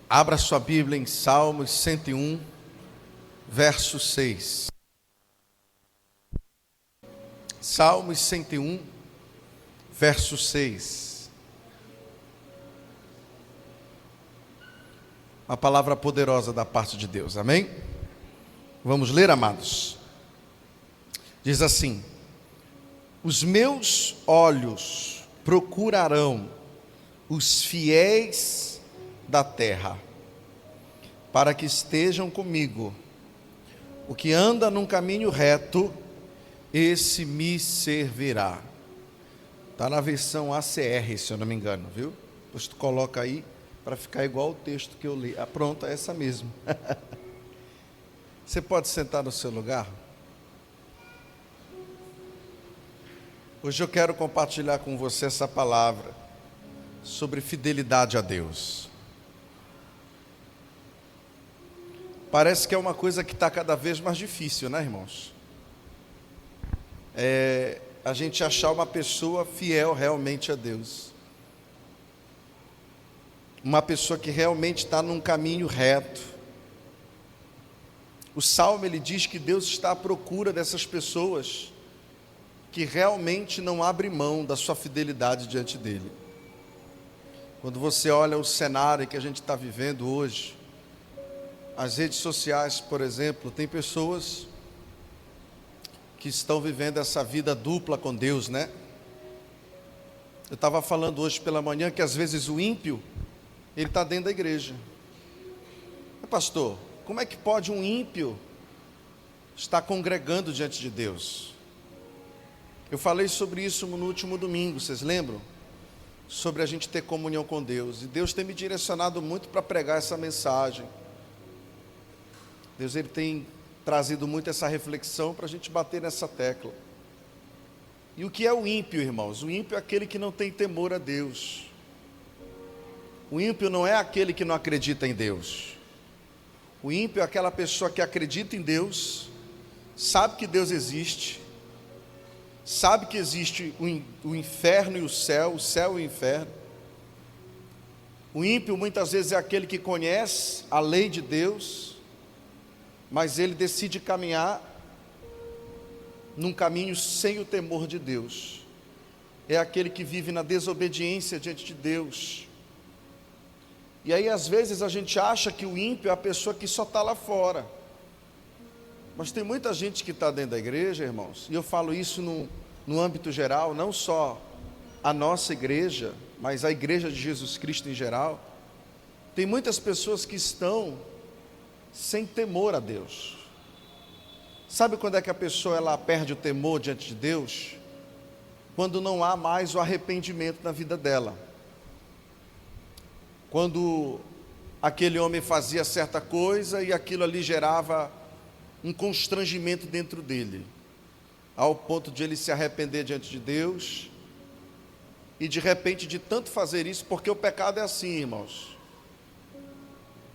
Abra sua Bíblia em Salmos 101, verso 6. Salmos 101, verso 6. Uma palavra poderosa da parte de Deus, amém? Vamos ler, amados. Diz assim: os meus olhos procurarão os fiéis da terra, para que estejam comigo. O que anda num caminho reto, esse me servirá. Está na versão ACR, se eu não me engano, viu? Depois tu coloca aí, para ficar igual o texto que eu li. Ah, pronto, é essa mesmo. Você pode sentar no seu lugar? Hoje eu quero compartilhar com você essa palavra sobre fidelidade a Deus. Parece que é uma coisa que está cada vez mais difícil, né, irmãos? A gente achar uma pessoa fiel realmente a Deus. Uma pessoa que realmente está num caminho reto. O Salmo, ele diz que Deus está à procura dessas pessoas que realmente não abrem mão da sua fidelidade diante dele. Quando você olha o cenário que a gente está vivendo hoje, as redes sociais, por exemplo, tem pessoas que estão vivendo essa vida dupla com Deus, né? Eu estava falando hoje pela manhã que às vezes o ímpio, ele está dentro da igreja. Mas, pastor, como é que pode um ímpio estar congregando diante de Deus? Eu falei sobre isso no último domingo, vocês lembram? Sobre a gente ter comunhão com Deus. E Deus tem me direcionado muito para pregar essa mensagem. Deus, ele tem trazido muito essa reflexão para a gente bater nessa tecla. E o que é o ímpio, irmãos? O ímpio é aquele que não tem temor a Deus. O ímpio não é aquele que não acredita em Deus. O ímpio é aquela pessoa que acredita em Deus, sabe que Deus existe, sabe que existe o inferno e o céu e o inferno. O ímpio muitas vezes é aquele que conhece a lei de Deus, mas ele decide caminhar num caminho sem o temor de Deus. É aquele que vive na desobediência diante de Deus. E aí às vezes a gente acha que o ímpio é a pessoa que só está lá fora. Mas tem muita gente que está dentro da igreja, irmãos, e eu falo isso no âmbito geral, não só a nossa igreja, mas a igreja de Jesus Cristo em geral. Tem muitas pessoas que estão sem temor a Deus. Sabe quando é que a pessoa ela perde o temor diante de Deus? Quando não há mais o arrependimento na vida dela. Quando aquele homem fazia certa coisa e aquilo ali gerava um constrangimento dentro dele, ao ponto de ele se arrepender diante de Deus, e de repente de tanto fazer isso, porque o pecado é assim, irmãos.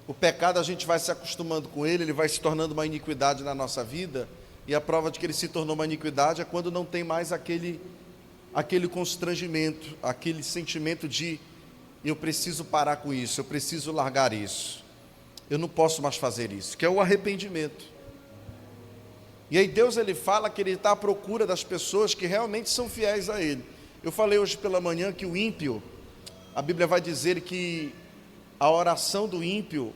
O pecado a gente vai se acostumando com ele vai se tornando uma iniquidade na nossa vida, e a prova de que ele se tornou uma iniquidade é quando não tem mais aquele constrangimento, aquele sentimento de eu preciso parar com isso, eu preciso largar isso, eu não posso mais fazer isso, que é o arrependimento. E aí Deus ele fala que ele está à procura das pessoas que realmente são fiéis a ele. Eu falei hoje pela manhã que o ímpio, a Bíblia vai dizer que a oração do ímpio,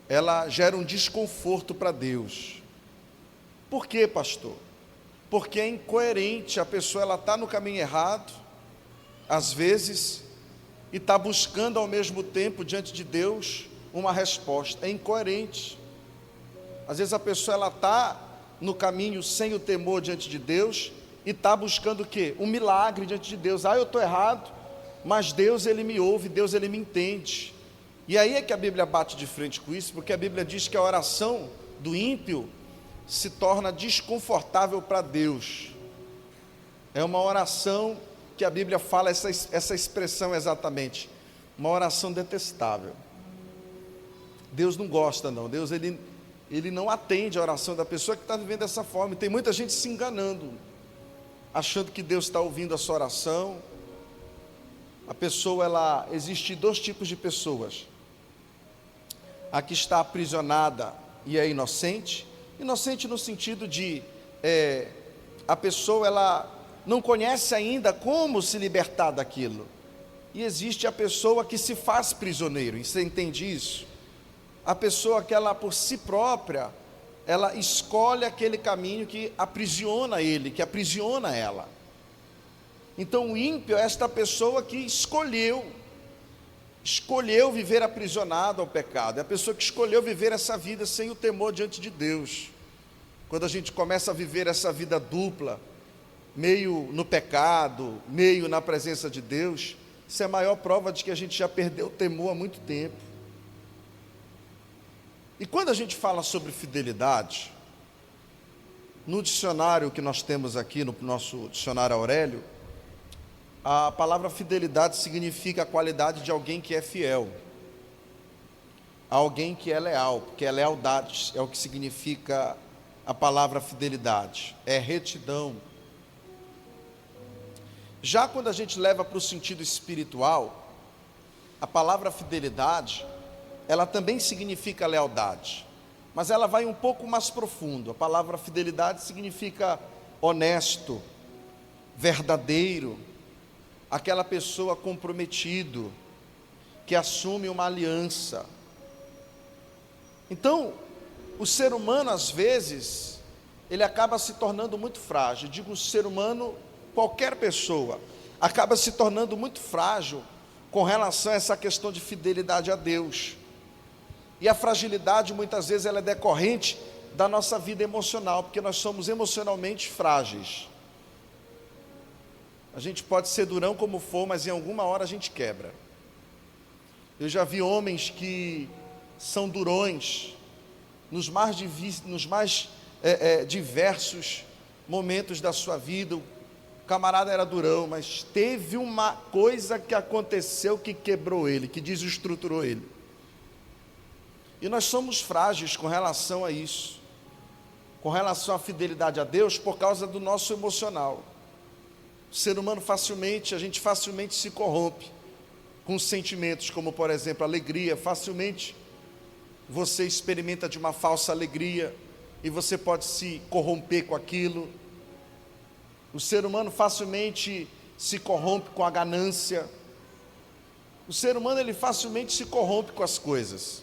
ela gera um desconforto para Deus. Por quê, pastor? Porque é incoerente, a pessoa ela está no caminho errado, às vezes, e está buscando ao mesmo tempo, diante de Deus, uma resposta. É incoerente. Às vezes a pessoa ela está no caminho sem o temor diante de Deus, e está buscando o quê? Um milagre diante de Deus. Eu estou errado, mas Deus ele me ouve, Deus ele me entende. E aí é que a Bíblia bate de frente com isso, porque a Bíblia diz que a oração do ímpio se torna desconfortável para Deus. É uma oração que a Bíblia fala essa expressão exatamente, uma oração detestável. Deus não gosta não, Deus ele não atende a oração da pessoa que está vivendo dessa forma. E tem muita gente se enganando, achando que Deus está ouvindo a sua oração. A pessoa, existe dois tipos de pessoas. a que está aprisionada e é inocente. Inocente no sentido de a pessoa ela não conhece ainda como se libertar daquilo. E existe a pessoa que se faz prisioneiro, você entende isso? A pessoa que ela por si própria, ela escolhe aquele caminho que aprisiona ele, que aprisiona ela. Então o ímpio é esta pessoa que escolheu viver aprisionado ao pecado, é a pessoa que escolheu viver essa vida sem o temor diante de Deus. Quando a gente começa a viver essa vida dupla, meio no pecado, meio na presença de Deus, isso é a maior prova de que a gente já perdeu o temor há muito tempo. E quando a gente fala sobre fidelidade, no dicionário que nós temos aqui, no nosso dicionário Aurélio, a palavra fidelidade significa a qualidade de alguém que é fiel, alguém que é leal, porque é lealdade, é o que significa a palavra fidelidade, é retidão. Já quando a gente leva para o sentido espiritual, a palavra fidelidade, ela também significa lealdade, mas ela vai um pouco mais profundo. A palavra fidelidade significa honesto, verdadeiro, aquela pessoa comprometido, que assume uma aliança. Então, o ser humano às vezes, ele acaba se tornando muito frágil. Digo o ser humano, qualquer pessoa, acaba se tornando muito frágil com relação a essa questão de fidelidade a Deus. E a fragilidade muitas vezes ela é decorrente da nossa vida emocional, porque nós somos emocionalmente frágeis. A gente pode ser durão como for, mas em alguma hora a gente quebra. Eu já vi homens que são durões nos mais diversos momentos da sua vida. O camarada era durão, mas teve uma coisa que aconteceu que quebrou ele, que desestruturou ele. E nós somos frágeis com relação a isso, com relação à fidelidade a Deus, por causa do nosso emocional. O ser humano a gente facilmente se corrompe com sentimentos como, por exemplo, alegria. Facilmente você experimenta de uma falsa alegria e você pode se corromper com aquilo. O ser humano facilmente se corrompe com a ganância. O ser humano ele facilmente se corrompe com as coisas.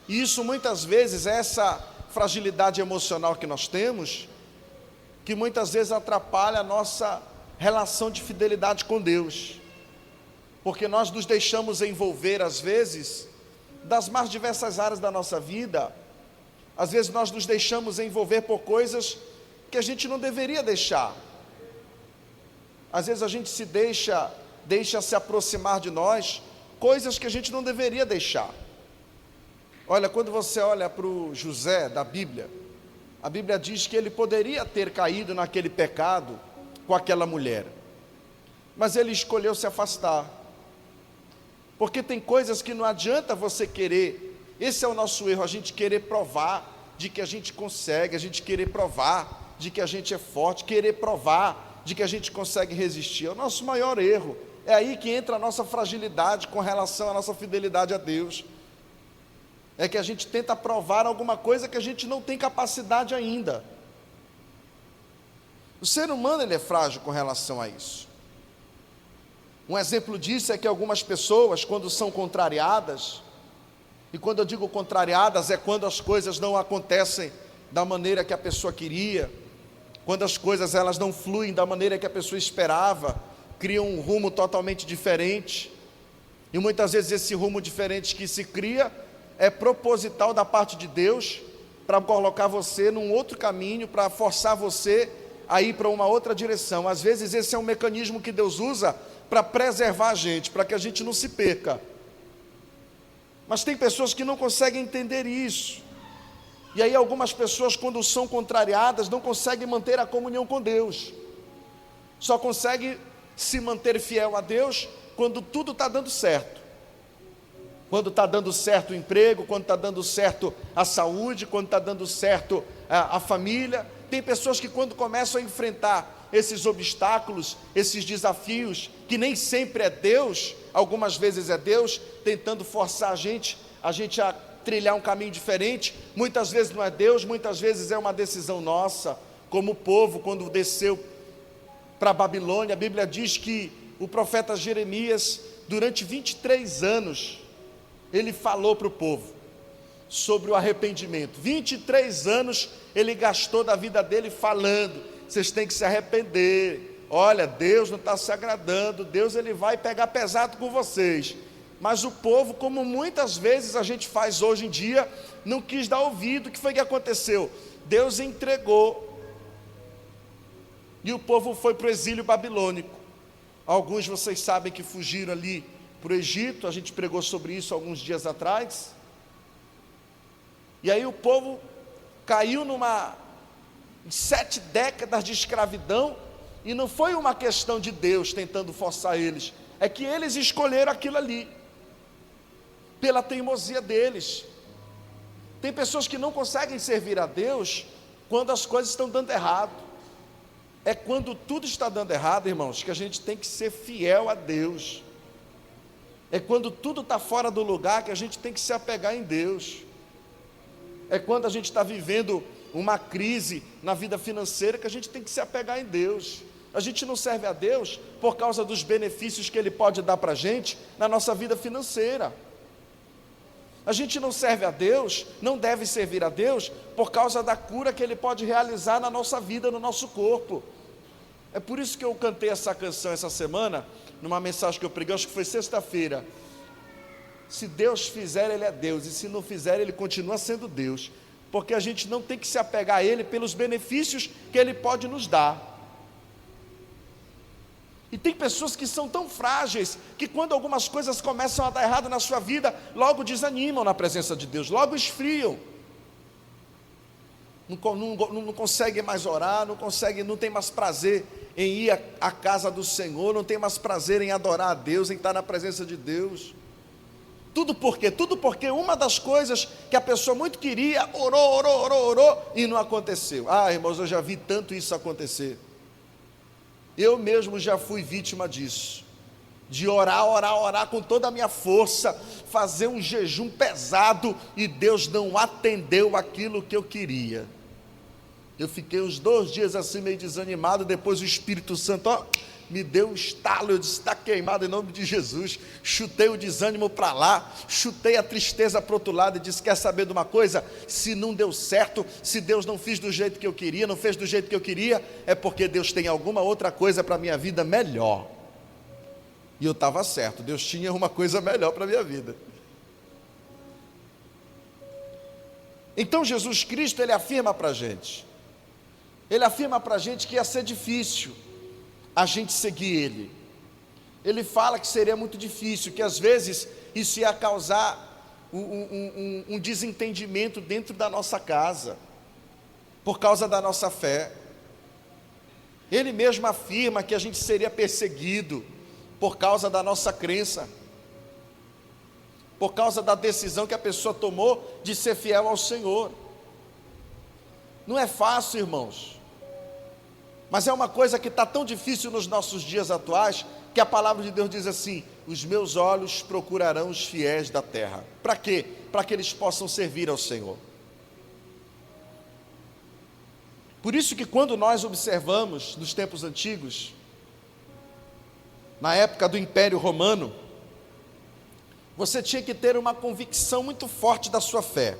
E isso muitas vezes é essa fragilidade emocional que nós temos, que muitas vezes atrapalha a nossa relação de fidelidade com Deus, porque nós nos deixamos envolver às vezes das mais diversas áreas da nossa vida. Às vezes nós nos deixamos envolver por coisas que a gente não deveria deixar. Às vezes a gente se deixa se aproximar de nós coisas que a gente não deveria deixar. Olha, quando você olha para o José da Bíblia, a Bíblia diz que ele poderia ter caído naquele pecado com aquela mulher, mas ele escolheu se afastar, porque tem coisas que não adianta você querer. Esse é o nosso erro, a gente querer provar de que a gente consegue, a gente querer provar de que a gente é forte, querer provar de que a gente consegue resistir. É o nosso maior erro. É aí que entra a nossa fragilidade com relação à nossa fidelidade a Deus. É que a gente tenta provar alguma coisa que a gente não tem capacidade ainda. O ser humano ele é frágil com relação a isso. Um exemplo disso é que algumas pessoas, quando são contrariadas, e quando eu digo contrariadas, é quando as coisas não acontecem da maneira que a pessoa queria, quando as coisas elas não fluem da maneira que a pessoa esperava, criam um rumo totalmente diferente, e muitas vezes esse rumo diferente que se cria é proposital da parte de Deus, para colocar você num outro caminho, para forçar você a ir para uma outra direção. Às vezes esse é um mecanismo que Deus usa para preservar a gente, para que a gente não se perca. Mas tem pessoas que não conseguem entender isso, e aí algumas pessoas, quando são contrariadas, não conseguem manter a comunhão com Deus, só conseguem se manter fiel a Deus quando tudo está dando certo. Quando está dando certo o emprego, quando está dando certo a saúde, quando está dando certo a família. Tem pessoas que quando começam a enfrentar esses obstáculos, esses desafios, que nem sempre é Deus, algumas vezes é Deus tentando forçar a gente a trilhar um caminho diferente. Muitas vezes não é Deus, muitas vezes é uma decisão nossa, como o povo quando desceu para a Babilônia. A Bíblia diz que o profeta Jeremias, durante 23 anos, ele falou para o povo sobre o arrependimento. 23 anos ele gastou da vida dele falando: vocês têm que se arrepender, olha, Deus não está se agradando, Deus ele vai pegar pesado com vocês. Mas o povo, como muitas vezes a gente faz hoje em dia, não quis dar ouvido. O que foi que aconteceu? Deus entregou, e o povo foi para o exílio babilônico. Alguns vocês sabem que fugiram ali para o Egito, a gente pregou sobre isso alguns dias atrás. E aí o povo caiu em 7 décadas de escravidão, e não foi uma questão de Deus tentando forçar eles, é que eles escolheram aquilo ali, pela teimosia deles. Tem pessoas que não conseguem servir a Deus quando as coisas estão dando errado. É quando tudo está dando errado, irmãos, que a gente tem que ser fiel a Deus. É quando tudo está fora do lugar que a gente tem que se apegar em Deus. É quando a gente está vivendo uma crise na vida financeira que a gente tem que se apegar em Deus. A gente não serve a Deus por causa dos benefícios que Ele pode dar para a gente na nossa vida financeira. A gente não serve a Deus, não deve servir a Deus por causa da cura que Ele pode realizar na nossa vida, no nosso corpo. É por isso que eu cantei essa canção essa semana, numa mensagem que eu preguei, acho que foi sexta-feira. Se Deus fizer, Ele é Deus, e se não fizer, Ele continua sendo Deus, porque a gente não tem que se apegar a Ele pelos benefícios que Ele pode nos dar. E tem pessoas que são tão frágeis, que quando algumas coisas começam a dar errado na sua vida, logo desanimam na presença de Deus, logo esfriam, não conseguem mais orar, não tem mais prazer em ir à casa do Senhor, não tem mais prazer em adorar a Deus, em estar na presença de Deus. Tudo por quê? Tudo porque uma das coisas que a pessoa muito queria, orou, e não aconteceu. Irmãos, eu já vi tanto isso acontecer. Eu mesmo já fui vítima disso, de orar com toda a minha força, fazer um jejum pesado, e Deus não atendeu aquilo que eu queria. Eu fiquei uns 2 dias assim meio desanimado, depois o Espírito Santo me deu um estalo, eu disse: está queimado em nome de Jesus. Chutei o desânimo para lá, chutei a tristeza para o outro lado e disse: quer saber de uma coisa? Se não deu certo, se Deus não fez do jeito que eu queria, não fez do jeito que eu queria, é porque Deus tem alguma outra coisa para a minha vida melhor. E eu estava certo, Deus tinha uma coisa melhor para a minha vida. Então Jesus Cristo, Ele afirma para a gente, que ia ser difícil a gente seguir Ele. Ele fala que seria muito difícil, que às vezes isso ia causar um desentendimento dentro da nossa casa, por causa da nossa fé. Ele mesmo afirma que a gente seria perseguido por causa da nossa crença, por causa da decisão que a pessoa tomou de ser fiel ao Senhor. Não é fácil, irmãos, mas é uma coisa que está tão difícil nos nossos dias atuais, que a palavra de Deus diz assim: os meus olhos procurarão os fiéis da terra. Para quê? Para que eles possam servir ao Senhor. Por isso que quando nós observamos nos tempos antigos, na época do Império Romano, você tinha que ter uma convicção muito forte da sua fé.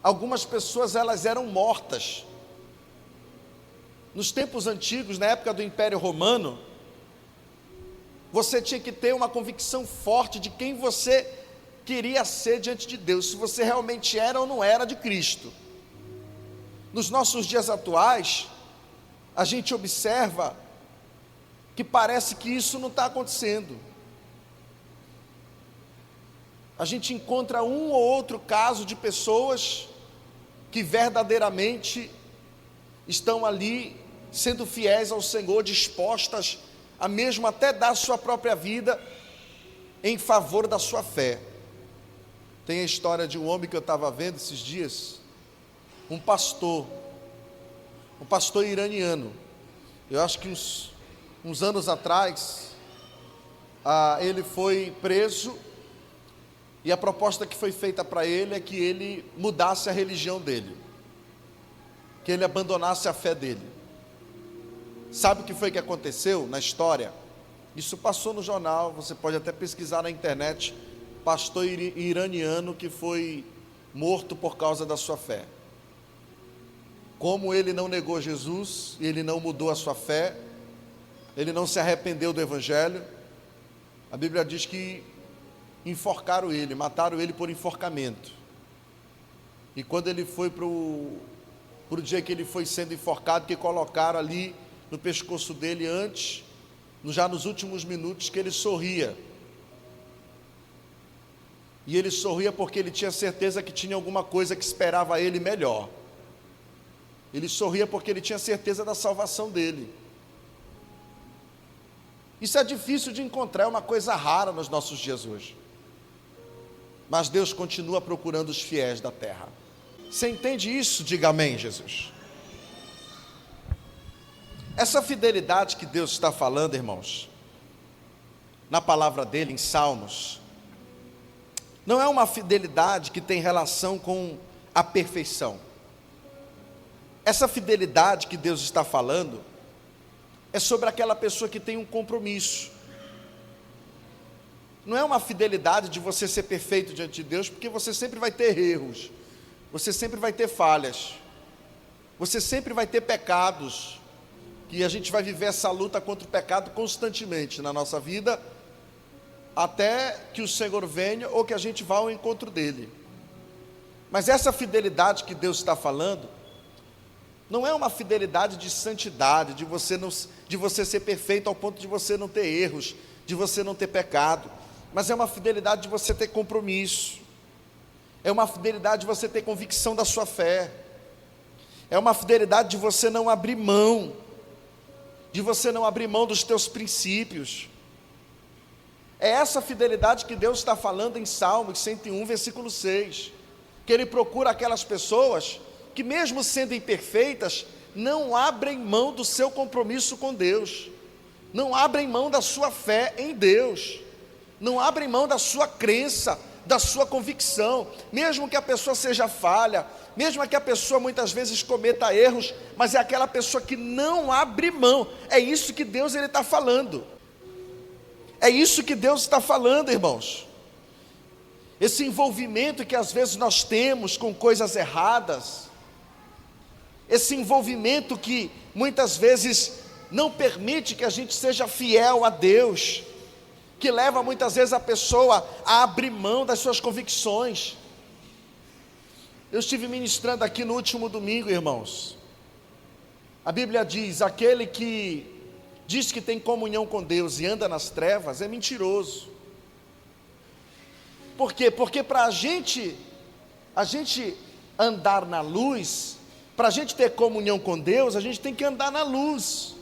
Algumas pessoas, elas eram mortas. Nos tempos antigos, na época do Império Romano, você tinha que ter uma convicção forte de quem você queria ser diante de Deus, se você realmente era ou não era de Cristo. Nos nossos dias atuais, a gente observa que parece que isso não está acontecendo. A gente encontra um ou outro caso de pessoas que verdadeiramente estão ali sendo fiéis ao Senhor, dispostas a mesmo até dar sua própria vida em favor da sua fé. Tem a história de um homem que eu estava vendo esses dias, um pastor iraniano. Eu acho que uns anos atrás, ele foi preso E a proposta que foi feita para ele é que ele mudasse a religião dele, que ele abandonasse a fé dele. Sabe o que foi que aconteceu na história? Isso passou no jornal, você pode até pesquisar na internet. Pastor iraniano que foi morto por causa da sua fé. Como ele não negou Jesus, ele não mudou a sua fé, ele não se arrependeu do Evangelho, a Bíblia diz que enforcaram ele, mataram ele por enforcamento. E quando ele foi para o dia que ele foi sendo enforcado, que colocaram ali no pescoço dele antes, já nos últimos minutos, que ele sorria. E ele sorria porque ele tinha certeza que tinha alguma coisa que esperava ele melhor. Ele sorria porque ele tinha certeza da salvação dele. Isso é difícil de encontrar, é uma coisa rara nos nossos dias hoje. Mas Deus continua procurando os fiéis da terra. Você entende isso? Diga amém, Jesus. Essa fidelidade que Deus está falando, irmãos, na palavra dele, em Salmos, não é uma fidelidade que tem relação com a perfeição. Essa fidelidade que Deus está falando é sobre aquela pessoa que tem um compromisso. Não é uma fidelidade de você ser perfeito diante de Deus, porque você sempre vai ter erros, você sempre vai ter falhas, você sempre vai ter pecados, que a gente vai viver essa luta contra o pecado constantemente na nossa vida, até que o Senhor venha ou que a gente vá ao encontro dele. Mas essa fidelidade que Deus está falando não é uma fidelidade de santidade, de você ser perfeito ao ponto de você não ter erros, de você não ter pecado, mas é uma fidelidade de você ter compromisso, é uma fidelidade de você ter convicção da sua fé, é uma fidelidade de você não abrir mão, dos teus princípios. É essa fidelidade que Deus está falando em Salmos 101, versículo 6, que Ele procura aquelas pessoas que, mesmo sendo imperfeitas, não abrem mão do seu compromisso com Deus, não abrem mão da sua fé em Deus, não abrem mão da sua crença, da sua convicção, mesmo que a pessoa seja falha, mesmo que a pessoa muitas vezes cometa erros, mas é aquela pessoa que não abre mão. É isso que Deus está falando. É isso que Deus está falando, irmãos. Esse envolvimento que às vezes nós temos com coisas erradas, esse envolvimento que muitas vezes não permite que a gente seja fiel a Deus, que leva muitas vezes a pessoa a abrir mão das suas convicções. Eu estive ministrando aqui no último domingo, irmãos. A Bíblia diz: aquele que diz que tem comunhão com Deus e anda nas trevas é mentiroso. Por quê? Porque para a gente andar na luz, para a gente ter comunhão com Deus, a gente tem que andar na luz.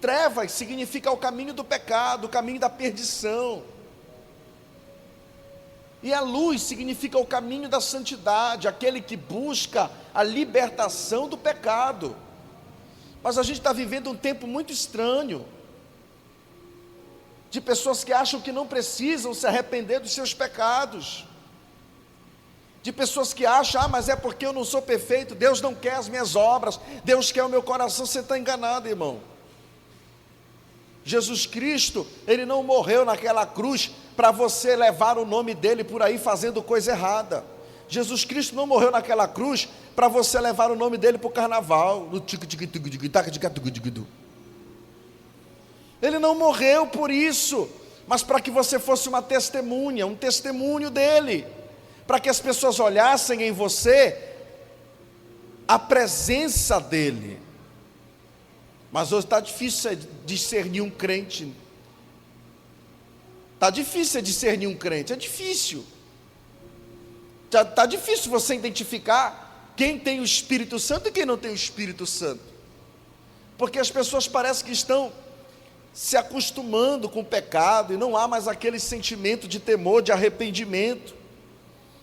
Trevas significa o caminho do pecado, o caminho da perdição. E a luz significa o caminho da santidade, aquele que busca a libertação do pecado. Mas a gente está vivendo um tempo muito estranho, de pessoas que acham que não precisam se arrepender dos seus pecados, de pessoas que acham: mas é porque eu não sou perfeito, Deus não quer as minhas obras, Deus quer o meu coração. Você está enganado, irmão. Jesus Cristo, Ele não morreu naquela cruz para você levar o nome dEle por aí fazendo coisa errada. Jesus Cristo não morreu naquela cruz para você levar o nome dEle para o carnaval. Ele não morreu por isso, mas para que você fosse uma testemunha, um testemunho dEle, para que as pessoas olhassem em você a presença dEle. Mas hoje está difícil discernir um crente. Está difícil discernir um crente, é difícil. Está difícil você identificar quem tem o Espírito Santo e quem não tem o Espírito Santo. Porque as pessoas parecem que estão se acostumando com o pecado e não há mais aquele sentimento de temor, de arrependimento.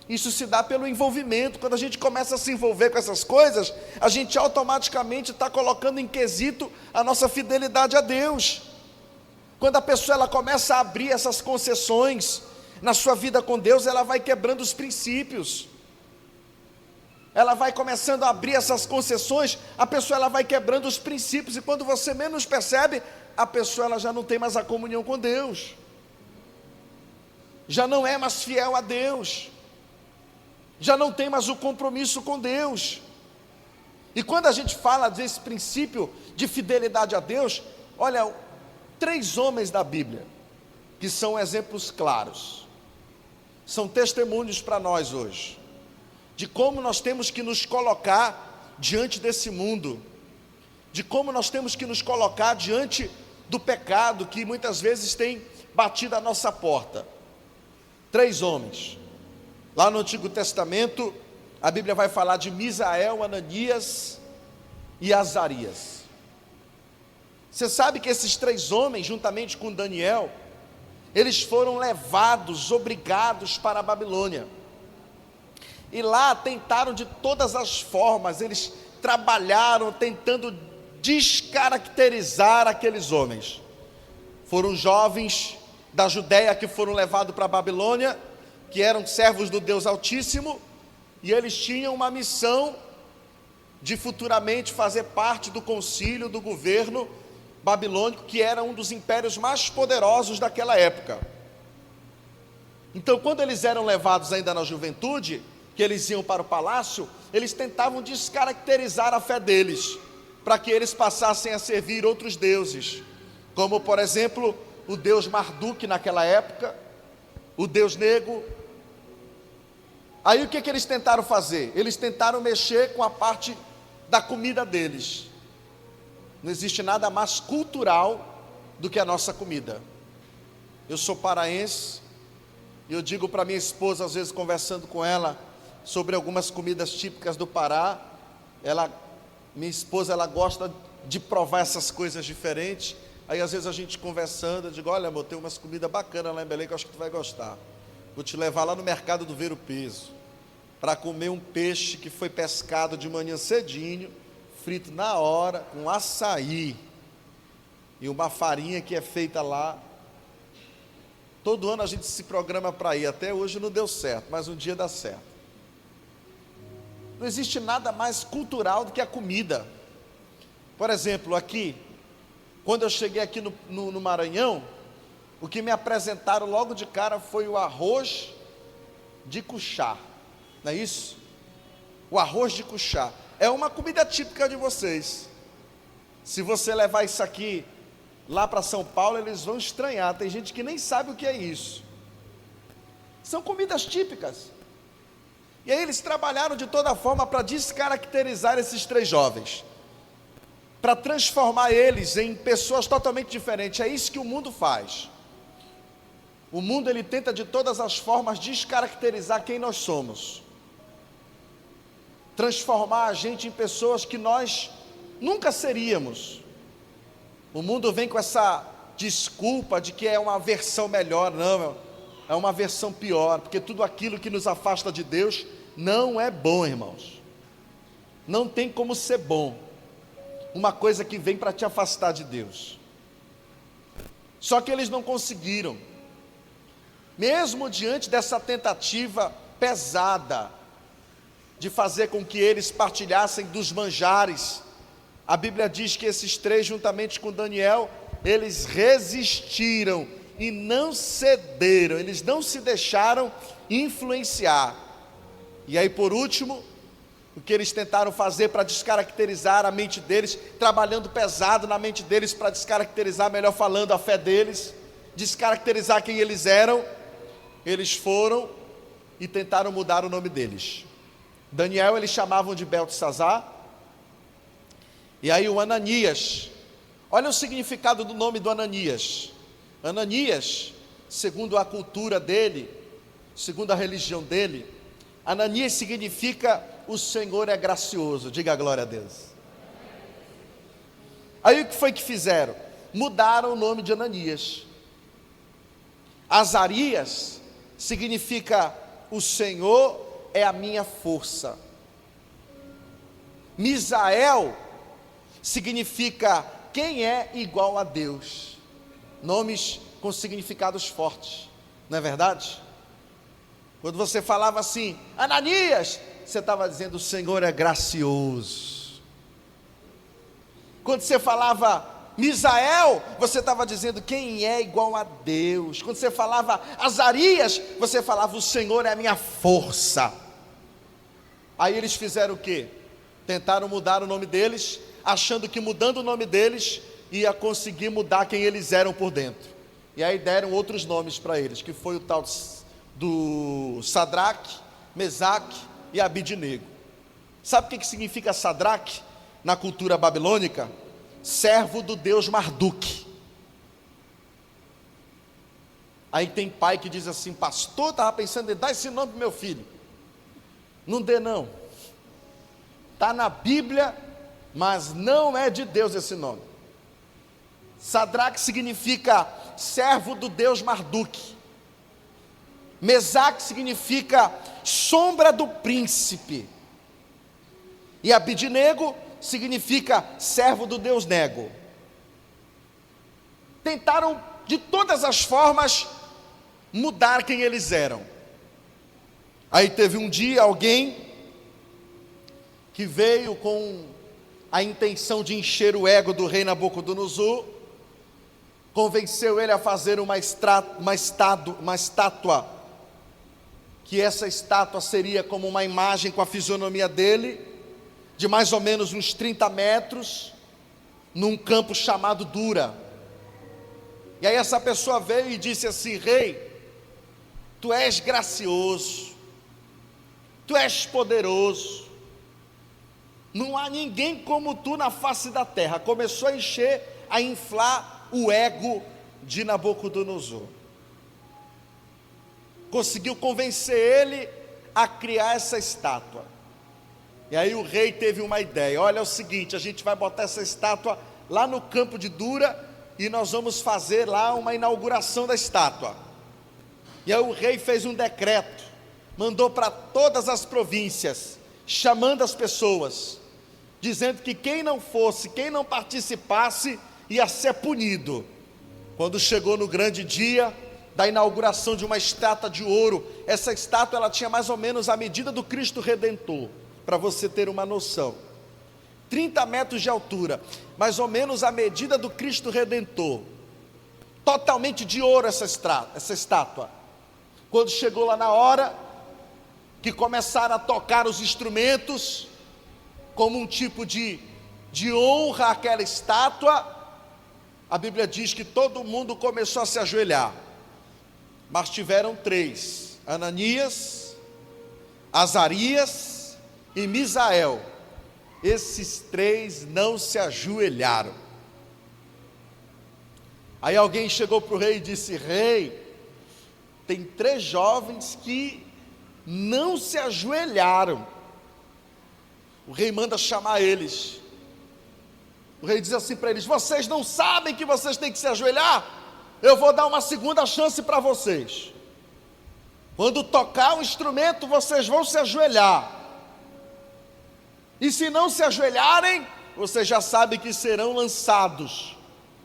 Isso se dá pelo envolvimento. Quando a gente começa a se envolver com essas coisas, a gente automaticamente está colocando em quesito a nossa fidelidade a Deus. Quando a pessoa ela começa a abrir essas concessões, na sua vida com Deus, ela vai quebrando os princípios. Ela vai começando a abrir essas concessões, a pessoa ela vai quebrando os princípios, e quando você menos percebe, a pessoa ela já não tem mais a comunhão com Deus, já não é mais fiel a Deus, já não tem mais o compromisso com Deus. E quando a gente fala desse princípio de fidelidade a Deus, olha, 3 homens da Bíblia, que são exemplos claros, são testemunhos para nós hoje, de como nós temos que nos colocar diante desse mundo, de como nós temos que nos colocar diante do pecado que muitas vezes tem batido a nossa porta. 3 homens, lá no Antigo Testamento, a Bíblia vai falar de Misael, Ananias e Azarias. Você sabe que esses 3 homens, juntamente com Daniel, eles foram levados, obrigados para a Babilônia, e lá tentaram de todas as formas, eles trabalharam tentando descaracterizar aqueles homens. Foram jovens da Judéia que foram levados para a Babilônia, que eram servos do Deus Altíssimo, e eles tinham uma missão de futuramente fazer parte do concílio, do governo babilônico, que era um dos impérios mais poderosos daquela época. Então, quando eles eram levados ainda na juventude, que eles iam para o palácio, eles tentavam descaracterizar a fé deles, para que eles passassem a servir outros deuses, como por exemplo, o deus Marduk naquela época, o deus Nego. Aí o que eles tentaram fazer? Eles tentaram mexer com a parte da comida deles. Não existe nada mais cultural do que a nossa comida. Eu sou paraense, e eu digo para minha esposa, às vezes conversando com ela, sobre algumas comidas típicas do Pará, minha esposa, ela gosta de provar essas coisas diferentes. Aí às vezes a gente conversando, eu digo, olha amor, tem umas comidas bacanas lá em Belém que eu acho que tu vai gostar. Vou te levar lá no mercado do Ver o Peso, para comer um peixe que foi pescado de manhã cedinho, frito na hora, com açaí, e uma farinha que é feita lá. Todo ano a gente se programa para ir, até hoje não deu certo, mas um dia dá certo. Não existe nada mais cultural do que a comida. Por exemplo, aqui, quando eu cheguei aqui no Maranhão, o que me apresentaram logo de cara foi o arroz de cuchá, não é isso? O arroz de cuchá é uma comida típica de vocês. Se você levar isso aqui lá para São Paulo, eles vão estranhar, tem gente que nem sabe o que é isso. São comidas típicas. E aí eles trabalharam de toda forma para descaracterizar esses 3 jovens, para transformar eles em pessoas totalmente diferentes. É isso que o mundo faz. O mundo ele tenta de todas as formas descaracterizar quem nós somos, transformar a gente em pessoas que nós nunca seríamos. O mundo vem com essa desculpa de que é uma versão melhor. Não, é uma versão pior, porque tudo aquilo que nos afasta de Deus não é bom, irmãos. Não tem como ser bom uma coisa que vem para te afastar de Deus. Só que eles não conseguiram, mesmo diante dessa tentativa pesada de fazer com que eles partilhassem dos manjares. A Bíblia diz que esses 3, juntamente com Daniel, eles resistiram e não cederam, eles não se deixaram influenciar. E aí, por último, o que eles tentaram fazer para descaracterizar a mente deles, trabalhando pesado na mente deles para descaracterizar, melhor falando, a fé deles, descaracterizar quem eles eram, eles foram e tentaram mudar o nome deles. Daniel eles chamavam de Beltesazar, e aí o Ananias, olha o significado do nome do Ananias. Ananias, segundo a cultura dele, segundo a religião dele, Ananias significa o Senhor é gracioso. Diga a glória a Deus. Aí o que foi que fizeram? Mudaram o nome de Ananias. Azarias significa o Senhor é a minha força. Misael significa quem é igual a Deus. Nomes com significados fortes, não é verdade? Quando você falava assim, Ananias, você estava dizendo, o Senhor é gracioso. Quando você falava Misael, você estava dizendo, quem é igual a Deus? Quando você falava Azarias, você falava, o Senhor é a minha força. Aí eles fizeram o quê? Tentaram mudar o nome deles, achando que mudando o nome deles, ia conseguir mudar quem eles eram por dentro. E aí deram outros nomes para eles, que foi o tal do Sadraque, Mesaque e Abidnego. Sabe o que significa Sadraque na cultura babilônica? Servo do deus Marduk. Aí tem pai que diz assim, pastor, estava pensando em dar esse nome para meu filho. Não dê não. Está na Bíblia, mas não é de Deus esse nome. Sadraque significa servo do deus Marduk. Mesaque significa sombra do príncipe. E Abidnego significa servo do deus Nego. Tentaram de todas as formas mudar quem eles eram. Aí teve um dia alguém que veio com a intenção de encher o ego do rei Nabucodonosor, convenceu ele a fazer uma estátua, que essa estátua seria como uma imagem com a fisionomia dele, de mais ou menos uns 30 metros, num campo chamado Dura. E aí essa pessoa veio e disse assim, rei, tu és gracioso, tu és poderoso, não há ninguém como tu na face da terra. Começou a encher, a inflar o ego de Nabucodonosor. Conseguiu convencer ele a criar essa estátua. E aí o rei teve uma ideia, olha, é o seguinte, a gente vai botar essa estátua lá no campo de Dura, e nós vamos fazer lá uma inauguração da estátua. E aí o rei fez um decreto, mandou para todas as províncias, chamando as pessoas, dizendo que quem não fosse, quem não participasse, ia ser punido. Quando chegou no grande dia da inauguração de uma estátua de ouro, essa estátua ela tinha mais ou menos a medida do Cristo Redentor, para você ter uma noção, 30 metros de altura, mais ou menos a medida do Cristo Redentor, totalmente de ouro essa estátua. Quando chegou lá na hora, que começaram a tocar os instrumentos, como um tipo de honra àquela estátua, a Bíblia diz que todo mundo começou a se ajoelhar, mas tiveram 3, Ananias, Azarias e Misael. Esses 3 não se ajoelharam. Aí alguém chegou para o rei e disse, rei, tem 3 jovens que não se ajoelharam. O rei manda chamar eles. O rei diz assim para eles, vocês não sabem que vocês têm que se ajoelhar? Eu vou dar uma segunda chance para vocês. Quando tocar o instrumento, vocês vão se ajoelhar. E se não se ajoelharem, vocês já sabem que serão lançados,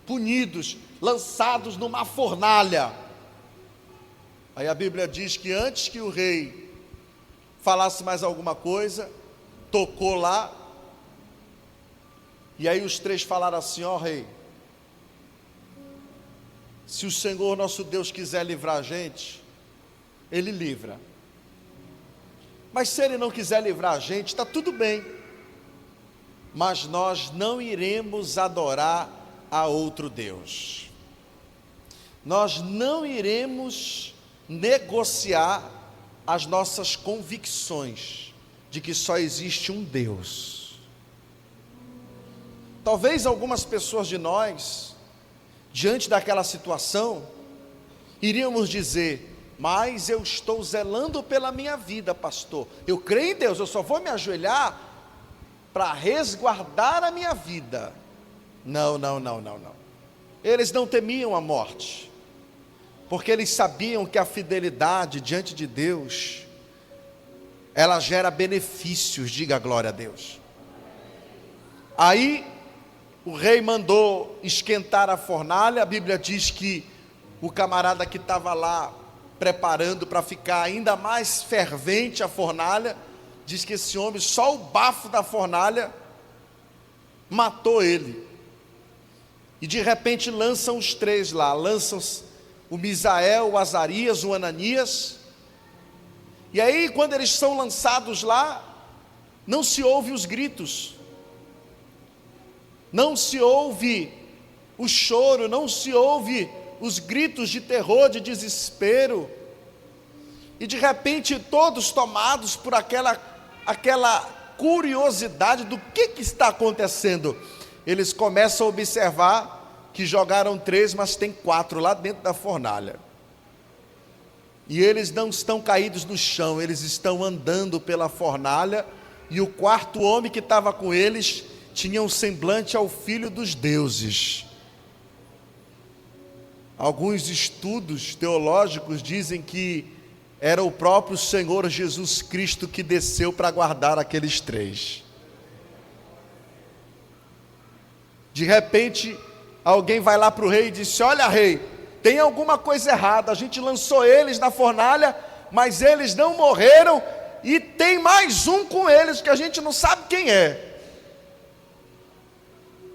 punidos, lançados numa fornalha. Aí a Bíblia diz que antes que o rei falasse mais alguma coisa, tocou lá, e aí os 3 falaram assim, ó rei, se o Senhor nosso Deus quiser livrar a gente, Ele livra. Mas se Ele não quiser livrar a gente, está tudo bem. Mas nós não iremos adorar a outro Deus. Nós não iremos negociar as nossas convicções de que só existe um Deus. Talvez algumas pessoas de nós, diante daquela situação, iríamos dizer, mas eu estou zelando pela minha vida, pastor. Eu creio em Deus, eu só vou me ajoelhar para resguardar a minha vida. Não. Eles não temiam a morte, porque eles sabiam que a fidelidade diante de Deus, ela gera benefícios, diga glória a Deus. Aí, o rei mandou esquentar a fornalha, a Bíblia diz que o camarada que estava lá, preparando para ficar ainda mais fervente a fornalha. Diz que esse homem, só o bafo da fornalha matou ele. E de repente lançam os três lá, lançam o Misael, o Azarias, o Ananias. E aí quando eles são lançados lá, não se ouve os gritos, não se ouve o choro, não se ouve os gritos de terror, de desespero. E de repente todos tomados por aquela curiosidade do que está acontecendo, eles começam a observar que jogaram 3, mas tem 4 lá dentro da fornalha. E eles não estão caídos no chão, eles estão andando pela fornalha. E o quarto homem que estava com eles tinha um semblante ao Filho dos deuses. Alguns estudos teológicos dizem que era o próprio Senhor Jesus Cristo que desceu para guardar aqueles 3. De repente, alguém vai lá para o rei e disse: olha, rei, tem alguma coisa errada, a gente lançou eles na fornalha, mas eles não morreram, e tem mais um com eles que a gente não sabe quem é.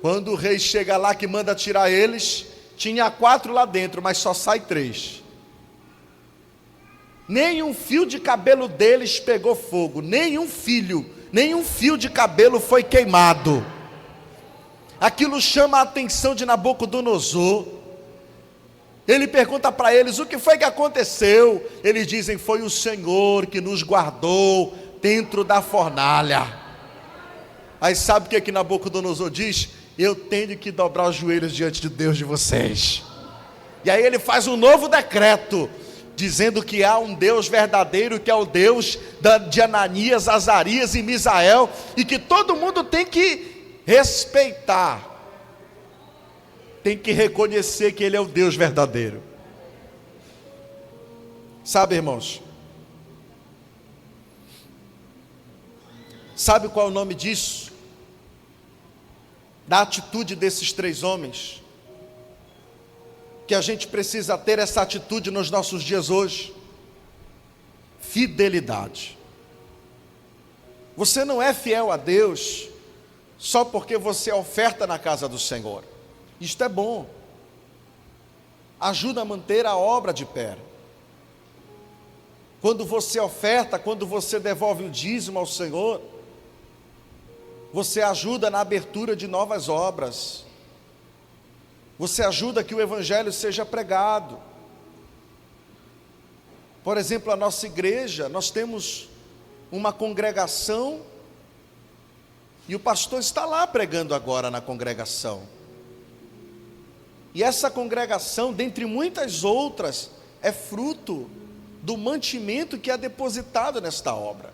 Quando o rei chega lá que manda tirar eles, tinha 4 lá dentro, mas só sai 3. Nenhum fio de cabelo deles pegou fogo, nenhum fio de cabelo foi queimado. Aquilo chama a atenção de Nabucodonosor. Ele pergunta para eles: o que foi que aconteceu? Eles dizem: foi o Senhor que nos guardou dentro da fornalha. Aí sabe o que Nabucodonosor diz? Eu tenho que dobrar os joelhos diante de Deus de vocês. E aí ele faz um novo decreto, dizendo que há um Deus verdadeiro, que é o Deus de Ananias, Azarias e Misael, e que todo mundo tem que respeitar, tem que reconhecer que Ele é o Deus verdadeiro. Sabe, irmãos, sabe qual é o nome disso? Da atitude desses 3 homens, que a gente precisa ter essa atitude nos nossos dias hoje: fidelidade. Você não é fiel a Deus só porque você oferta na casa do Senhor. Isto é bom, ajuda a manter a obra de pé. Quando você oferta, quando você devolve o dízimo ao Senhor, você ajuda na abertura de novas obras, você ajuda que o Evangelho seja pregado. Por exemplo, a nossa igreja, nós temos uma congregação, e o pastor está lá pregando agora na congregação. E essa congregação, dentre muitas outras, é fruto do mantimento que é depositado nesta obra.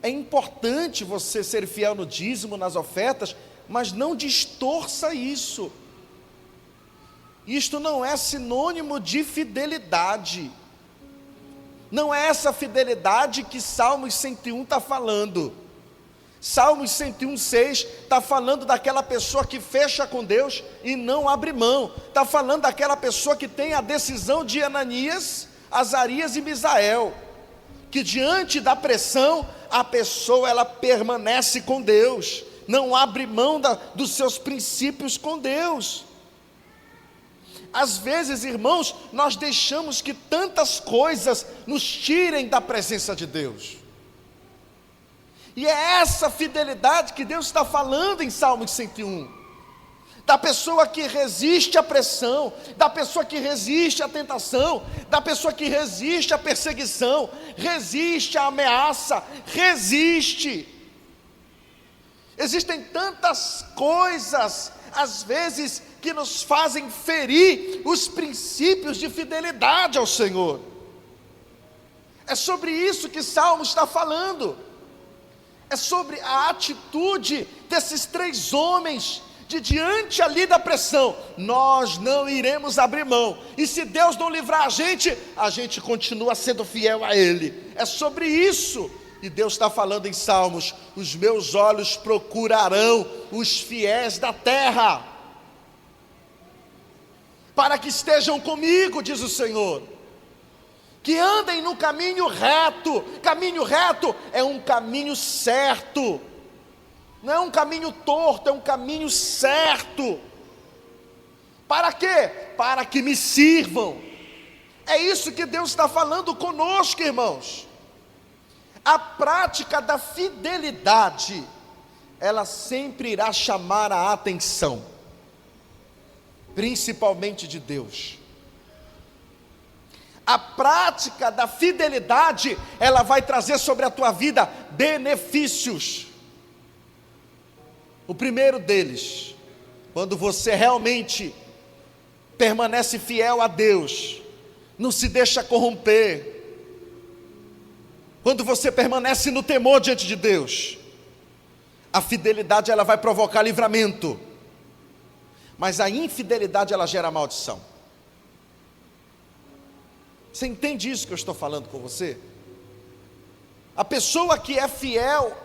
É importante você ser fiel no dízimo, nas ofertas, mas não distorça isso. Isto não é sinônimo de fidelidade. Não é essa fidelidade que Salmos 101 está falando. Salmos 101:6 está falando daquela pessoa que fecha com Deus e não abre mão. Está falando daquela pessoa que tem a decisão de Ananias, Azarias e Misael, que diante da pressão, a pessoa ela permanece com Deus, não abre mão dos seus princípios com Deus. Às vezes, irmãos, nós deixamos que tantas coisas nos tirem da presença de Deus. E é essa fidelidade que Deus está falando em Salmos 101. Da pessoa que resiste à pressão, da pessoa que resiste à tentação, da pessoa que resiste à perseguição, resiste à ameaça, resiste. Existem tantas coisas, às vezes, que nos fazem ferir os princípios de fidelidade ao Senhor. É sobre isso que Salmos está falando. É sobre a atitude desses 3 homens, de diante ali da pressão, nós não iremos abrir mão, e se Deus não livrar a gente continua sendo fiel a Ele. É sobre isso, e Deus está falando em Salmos: os meus olhos procurarão os fiéis da terra. para que estejam comigo, diz o Senhor, que andem no caminho reto. Caminho reto é um caminho certo, não é um caminho torto, é um caminho certo. Para quê? Para que me sirvam. É isso que Deus está falando conosco, irmãos. A prática da fidelidade, ela sempre irá chamar a atenção, principalmente de Deus. A prática da fidelidade, ela vai trazer sobre a tua vida benefícios. O primeiro deles, quando você realmente permanece fiel a Deus, não se deixa corromper, quando você permanece no temor diante de Deus, a fidelidade ela vai provocar livramento, mas a infidelidade ela gera maldição. Você entende isso que eu estou falando com você? A pessoa que é fiel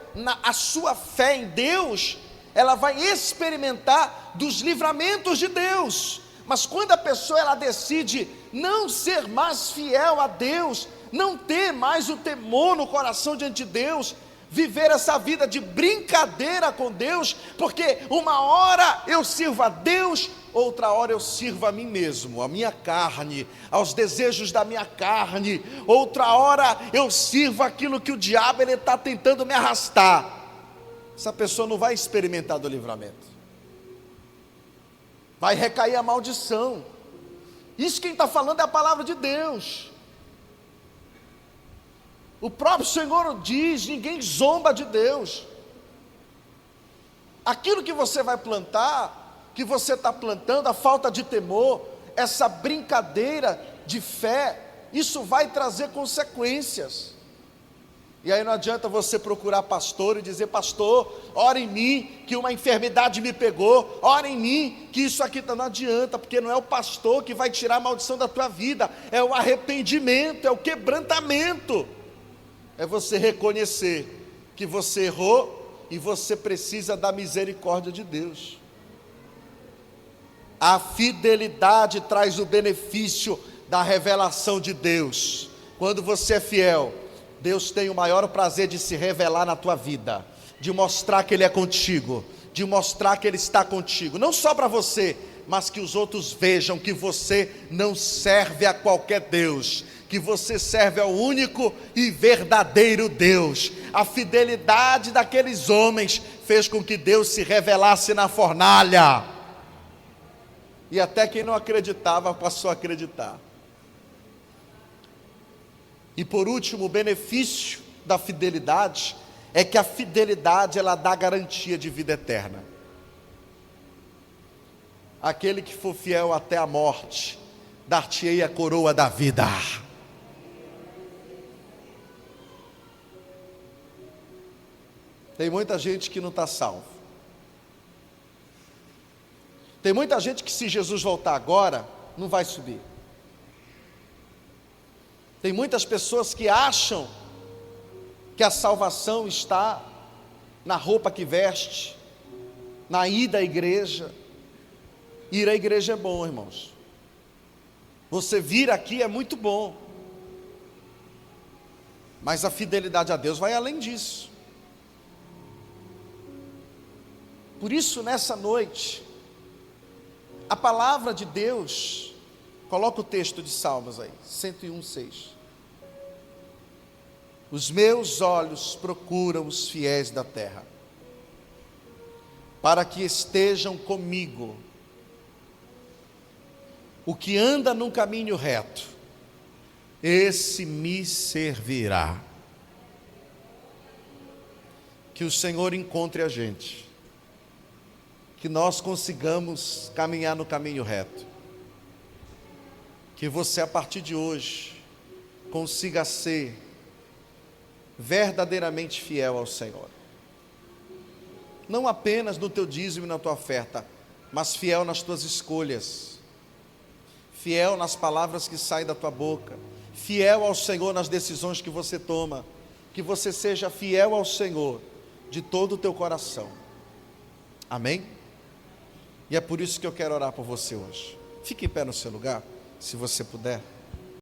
à sua fé em Deus, ela vai experimentar dos livramentos de Deus. Mas quando a pessoa ela decide não ser mais fiel a Deus, não ter mais o temor no coração diante de Deus, viver essa vida de brincadeira com Deus, porque uma hora eu sirvo a Deus, outra hora eu sirvo a mim mesmo, a minha carne, aos desejos da minha carne, outra hora eu sirvo aquilo que o diabo está tentando me arrastar. Essa pessoa não vai experimentar do livramento, vai recair a maldição. Isso quem está falando é a palavra de Deus. O próprio Senhor diz: ninguém zomba de Deus. Aquilo que você vai plantar, que você está plantando, a falta de temor, essa brincadeira de fé, isso vai trazer consequências. E aí não adianta você procurar pastor e dizer: pastor, ora em mim que uma enfermidade me pegou, ora em mim que isso aqui não adianta, porque não é o pastor que vai tirar a maldição da tua vida, é o arrependimento, é o quebrantamento. É você reconhecer que você errou e você precisa da misericórdia de Deus. A fidelidade traz o benefício da revelação de Deus. Quando você é fiel, Deus tem o maior prazer de se revelar na tua vida, de mostrar que Ele é contigo, de mostrar que Ele está contigo, não só para você, mas que os outros vejam que você não serve a qualquer Deus, que você serve ao único e verdadeiro Deus. A fidelidade daqueles homens fez com que Deus se revelasse na fornalha, e até quem não acreditava passou a acreditar. E por último, o benefício da fidelidade é que a fidelidade ela dá garantia de vida eterna. Aquele que for fiel até a morte, dar-te-ei a coroa da vida. Tem muita gente que não está salvo. Tem muita gente que, se Jesus voltar agora, não vai subir. Tem muitas pessoas que acham que a salvação está na roupa que veste, na ida à igreja. Ir à igreja é bom, irmãos. Você vir aqui é muito bom, mas a fidelidade a Deus vai além disso. Por isso, nessa noite, a palavra de Deus, coloca o texto de Salmos aí, 101:6. Os meus olhos procuram os fiéis da terra, para que estejam comigo. O que anda num caminho reto, esse me servirá. Que o Senhor encontre a gente, que nós consigamos caminhar no caminho reto, que você a partir de hoje consiga ser verdadeiramente fiel ao Senhor, não apenas no teu dízimo e na tua oferta, mas fiel nas tuas escolhas, fiel nas palavras que saem da tua boca, fiel ao Senhor nas decisões que você toma, que você seja fiel ao Senhor de todo o teu coração. Amém? E é por isso que eu quero orar por você hoje. Fique em pé no seu lugar, se você puder.